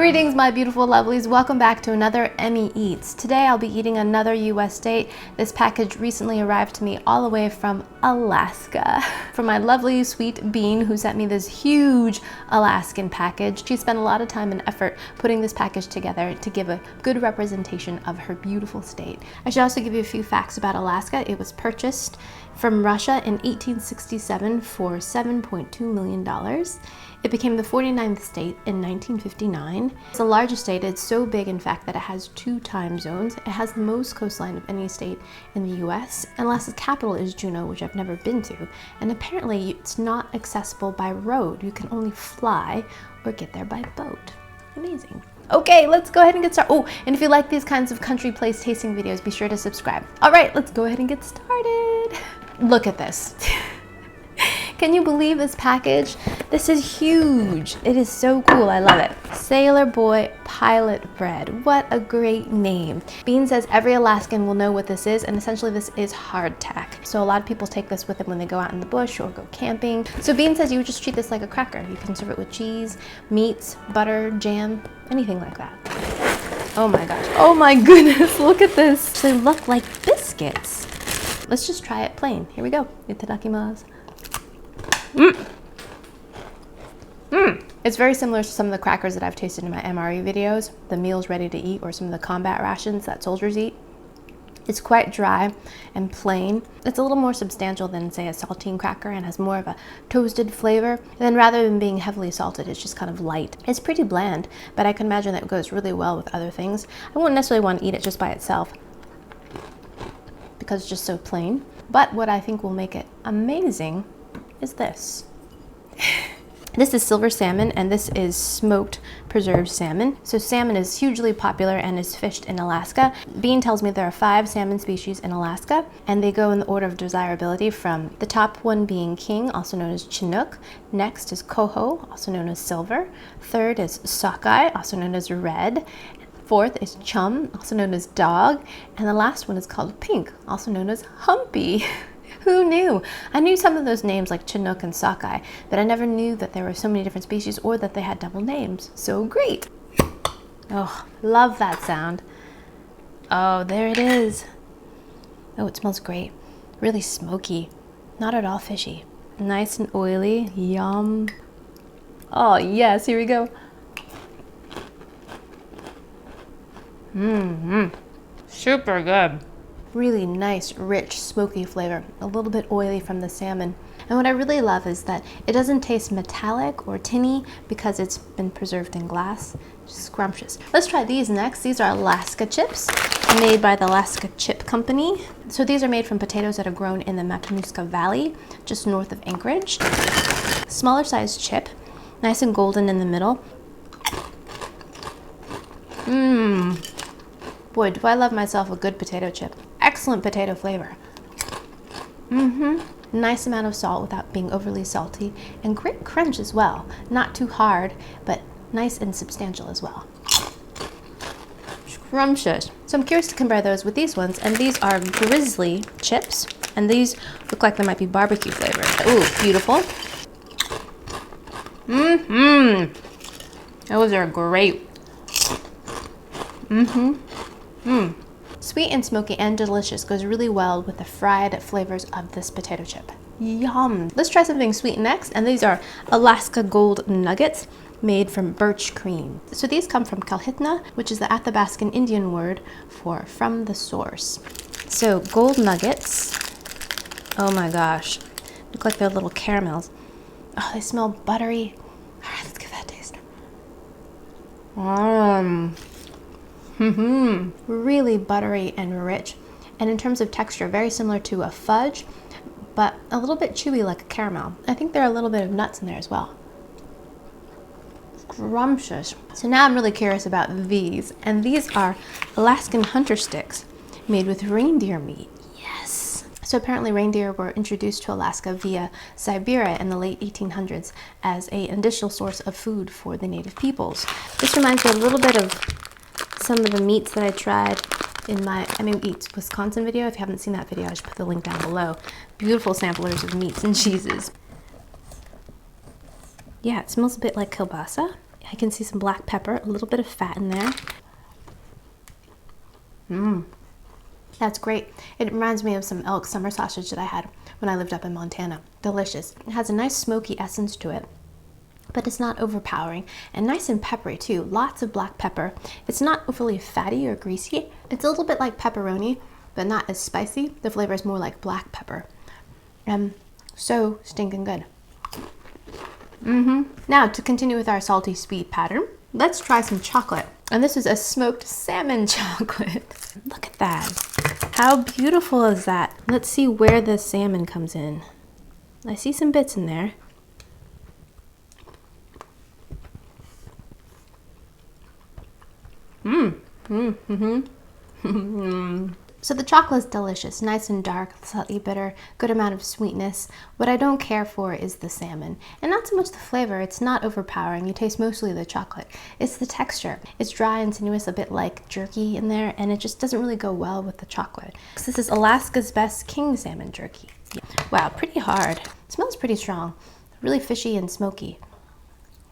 Greetings, my beautiful lovelies. Welcome back to another Emmy Eats. Today I'll be eating another US state. This package recently arrived to me all the way from Alaska. From my lovely sweet Bean, who sent me this huge Alaskan package. She spent a lot of time and effort putting this package together to give a good representation of her beautiful state. I should also give you a few facts about Alaska. It was purchased from Russia in 1867 for $7.2 million. It became the 49th state in 1959. It's the largest state. It's so big, in fact, that it has 2 time zones. It has the most coastline of any state in the US. And Alaska's capital is Juneau, which I've never been to. And apparently it's not accessible by road. You can only fly or get there by boat. Amazing. Okay, let's go ahead and get started. Oh, and if you like these kinds of country place tasting videos, be sure to subscribe. All right, let's go ahead and get started. Look at this. Can you believe this package? This is huge. It is so cool. I love it. Sailor Boy Pilot Bread. What a great name. Bean says every Alaskan will know what this is, and essentially this is hardtack. So a lot of people take this with them when they go out in the bush or go camping. So Bean says you would just treat this like a cracker. You can serve it with cheese, meats, butter, jam, anything like that. Oh my gosh. Oh my goodness. Look at this. They look like biscuits. Let's just try it plain. Here we go. Itadakimasu. It's very similar to some of the crackers that I've tasted in my MRE videos, the meals ready to eat, or some of the combat rations that soldiers eat. It's quite dry and plain. It's a little more substantial than, say, a saltine cracker and has more of a toasted flavor. And then rather than being heavily salted, it's just kind of light. It's pretty bland, but I can imagine that it goes really well with other things. I wouldn't necessarily want to eat it just by itself because it's just so plain. But what I think will make it amazing is this. This is silver salmon, and this is smoked preserved salmon. So salmon is hugely popular and is fished in Alaska. Bean tells me there are 5 salmon species in Alaska, and they go in the order of desirability from the top one being king, also known as Chinook. Next is coho, also known as silver. Third is sockeye, also known as red. Fourth is chum, also known as dog. And the last one is called pink, also known as humpy. Who knew? I knew some of those names like Chinook and sockeye, but I never knew that there were so many different species or that they had double names. So great. Oh, love that sound. Oh, there it is. Oh, it smells great. Really smoky. Not at all fishy. Nice and oily. Yum. Oh, yes, here we go. Super good. Really nice, rich, smoky flavor, a little bit oily from the salmon. And what I really love is that it doesn't taste metallic or tinny because it's been preserved in glass. Just scrumptious. Let's try these next. These are Alaska chips, made by the Alaska Chip Company. So these are made from potatoes that are grown in the Matanuska Valley, just north of Anchorage. Smaller sized chip, nice and golden in the middle. Boy, do I love myself a good potato chip. Excellent potato flavor. Nice amount of salt without being overly salty, and great crunch as well. Not too hard, but nice and substantial as well. Scrumptious. So I'm curious to compare those with these ones, and these are Grizzly chips, and these look like they might be barbecue flavored. Ooh, beautiful. Those are great. Sweet and smoky and delicious, goes really well with the fried flavors of this potato chip. Yum. Let's try something sweet next, and these are Alaska Gold Nuggets made from birch cream. So these come from Kalhitna, which is the Athabaskan Indian word for from the source. So gold nuggets, oh my gosh, look like they're little caramels. Oh, they smell buttery. All right, let's give that a taste. Really buttery and rich, and in terms of texture, very similar to a fudge, but a little bit chewy like a caramel. I think there are a little bit of nuts in there as well. Scrumptious. So now I'm really curious about these, and these are Alaskan Huntersticks made with reindeer meat. Yes. So apparently reindeer were introduced to Alaska via Siberia in the late 1800s as an additional source of food for the native peoples. This reminds me a little bit of some of the meats that I tried in my Emmy Eats Wisconsin video. If you haven't seen that video, I should put the link down below. Beautiful samplers of meats and cheeses. Yeah, it smells a bit like kielbasa. I can see some black pepper, a little bit of fat in there. Mmm. That's great. It reminds me of some elk summer sausage that I had when I lived up in Montana. Delicious. It has a nice smoky essence to it, but it's not overpowering, and nice and peppery too. Lots of black pepper. It's not overly fatty or greasy. It's a little bit like pepperoni, but not as spicy. The flavor is more like black pepper. So stinking good. Now to continue with our salty sweet pattern, let's try some chocolate. And this is a smoked salmon chocolate. Look at that. How beautiful is that? Let's see where the salmon comes in. I see some bits in there. So the chocolate is delicious, nice and dark, slightly bitter, good amount of sweetness. What I don't care for is the salmon, and not so much the flavor. It's not overpowering. You taste mostly the chocolate. It's the texture. It's dry and sinuous, a bit like jerky in there, and it just doesn't really go well with the chocolate. So this is Alaska's Best King Salmon Jerky. Wow, pretty hard. It smells pretty strong. Really fishy and smoky.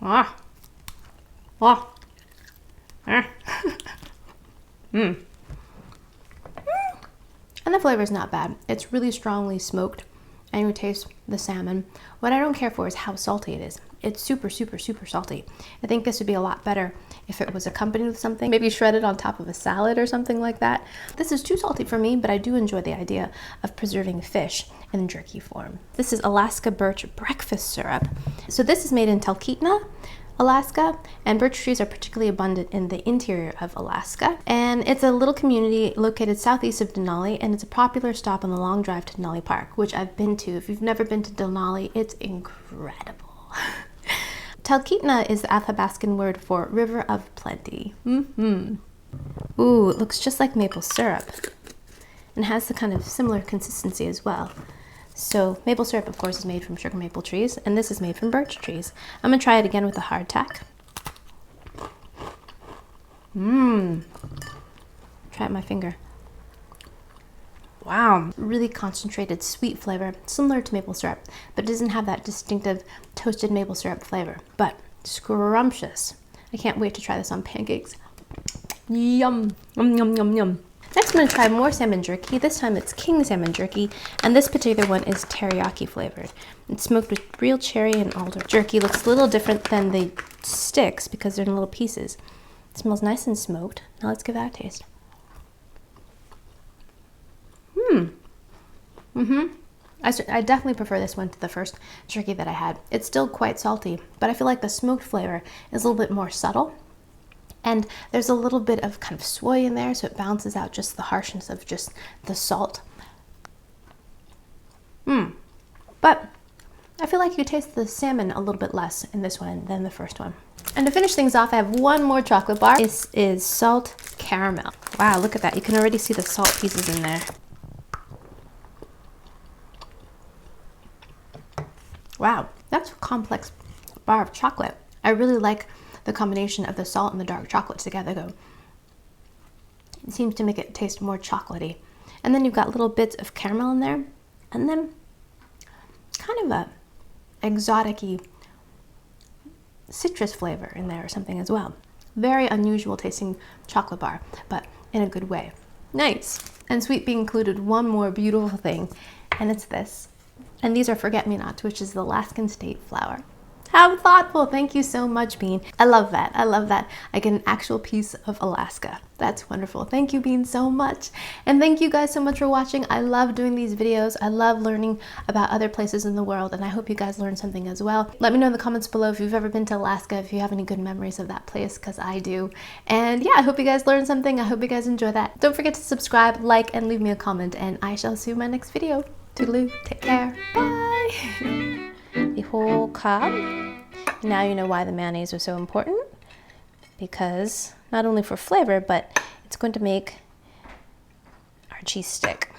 Ah. Ah. Ah. And the flavor is not bad. It's really strongly smoked, and you taste the salmon. What I don't care for is how salty it is. It's super, super, super salty. I think this would be a lot better if it was accompanied with something, maybe shredded on top of a salad or something like that. This is too salty for me, but I do enjoy the idea of preserving fish in jerky form. This is Alaska Birch Breakfast Syrup. So this is made in Talkeetna, Alaska, and birch trees are particularly abundant in the interior of Alaska. And it's a little community located southeast of Denali, and it's a popular stop on the long drive to Denali Park, which I've been to. If you've never been to Denali, it's incredible. Talkeetna is the Athabascan word for river of plenty. Ooh, it looks just like maple syrup and has the kind of similar consistency as well. So maple syrup, of course, is made from sugar maple trees, and this is made from birch trees. I'm gonna try it again with the hardtack. Try it with my finger. Wow, really concentrated sweet flavor, similar to maple syrup, but it doesn't have that distinctive toasted maple syrup flavor, but scrumptious. I can't wait to try this on pancakes. Yum, yum, yum, yum, yum. Next, I'm going to try more salmon jerky. This time it's king salmon jerky, and this particular one is teriyaki flavored. It's smoked with real cherry and alder. Jerky looks a little different than the sticks because they're in little pieces. It smells nice and smoked. Now let's give that a taste. I definitely prefer this one to the first jerky that I had. It's still quite salty, but I feel like the smoked flavor is a little bit more subtle. And there's a little bit of kind of soy in there, so it balances out just the harshness of just the salt. But I feel like you taste the salmon a little bit less in this one than the first one. And to finish things off, I have one more chocolate bar. This is salt caramel. Wow, look at that. You can already see the salt pieces in there. Wow, that's a complex bar of chocolate. I really like the combination of the salt and the dark chocolate together though. It seems to make it taste more chocolatey. And then you've got little bits of caramel in there, and then kind of a exotic-y citrus flavor in there or something as well. Very unusual tasting chocolate bar, but in a good way. Nice. And Sweet Bee included one more beautiful thing, and it's this. And these are forget-me-nots, which is the Alaskan state flower. How thoughtful. Thank you so much, Bean. I love that. I love that. I get an actual piece of Alaska. That's wonderful. Thank you, Bean, so much. And thank you guys so much for watching. I love doing these videos. I love learning about other places in the world, and I hope you guys learned something as well. Let me know in the comments below if you've ever been to Alaska, if you have any good memories of that place, because I do. And yeah, I hope you guys learned something. I hope you guys enjoy that. Don't forget to subscribe, like, and leave me a comment, and I shall see you in my next video. Toodaloo. Take care. Bye. The whole cob. Now you know why the mayonnaise was so important, because not only for flavor, but it's going to make our cheese stick.